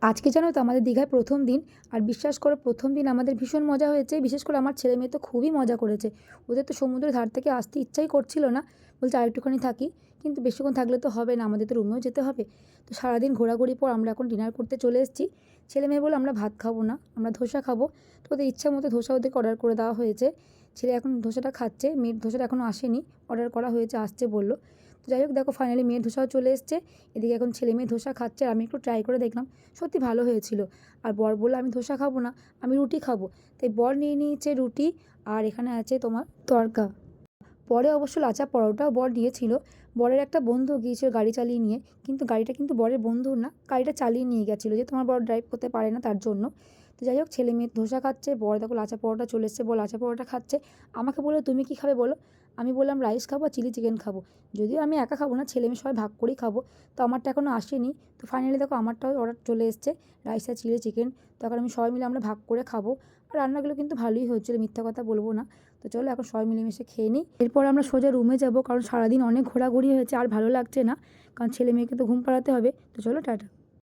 আজকে জানো তো আমাদের দীঘায় প্রথম দিন। আর বিশ্বাস করো প্রথম দিন আমাদের ভীষণ মজা হয়েছে। বিশেষ করে আমার ছেলে মেয়ে তো খুবই মজা করেছে। ওদের তো সমুদ্রের ধার থেকে আসতে ইচ্ছাই করছিল না, বলছে আরেকটুখানি থাকি। কিন্তু বেশিক্ষণ থাকলে তো হবে না, আমাদের তো রুমেও যেতে হবে। তো সারাদিন ঘোরাঘুরি পর আমরা এখন ডিনার করতে চলে এসেছি। ছেলে মেয়ে বলে আমরা ভাত খাবো না, আমরা ধোসা খাবো। তো ওদের ইচ্ছা মতো ধোসা ওদেরকে অর্ডার করে দেওয়া হয়েছে। ছেলে এখন ধোসাটা খাচ্ছে, মেয়ের ধোসাটা এখনও আসেনি, অর্ডার করা হয়েছে, আসছে বললো। তো যাই হোক, দেখো ফাইনালি মেয়ের ধোসাও চলে এসছে। এদিকে এখন ছেলে মেয়ে ধোসা খাচ্ছে, আর আমি একটু ট্রাই করে দেখলাম, সত্যি ভালো হয়েছিল। আর বর বলল আমি ধোসা খাবো না, আমি রুটি খাবো। তাই বর নিয়ে নিয়েছে রুটি, আর এখানে আছে তোমার তড়কা। পরে অবশ্য লাচা পরোটাও বর দিয়েছিল। বরের একটা বন্ধু গিয়েছিল গাড়ি চালিয়ে নিয়ে, কিন্তু গাড়িটা কিন্তু বরের বন্ধুর না, গাড়িটা চালিয়ে নিয়ে গেছিলো, যে তোমার বর ড্রাইভ করতে পারে না তার জন্য। তো যাই হোক, ছেলে মেয়ে ধোসা খাচ্ছে, বর দেখো লাচা পরোটা চলে এসছে, বর লাচা পরোটা খাচ্ছে। আমাকে বললো তুমি কী খাবে বলো। আমি বললাম রাইস খাবো আর চিলি চিকেন খাবো। যদিও আমি একা খাবো না, ছেলে মেয়ে সবাই ভাগ করেই খাবো। তো আমারটা এখনও আসেনি। তো ফাইনালি দেখো আমারটাও অর্ডার চলে এসছে, রাইস আর চিলি চিকেন। তখন আমি সবাই মিলে আমরা ভাগ করে খাবো। আর রান্নাগুলো কিন্তু ভালোই হয়েছিলো, মিথ্যা কথা বলবো না। তো চলো এখন সবাই মিলেমিশে খেয়ে নিই, এরপর আমরা সোজা রুমে যাব, কারণ সারাদিন অনেক ঘোরাঘুরি হয়েছে আর ভালো লাগছে না, কারণ ছেলে মেয়েকে তো ঘুম পাড়াতে হবে। তো চলো টাটা।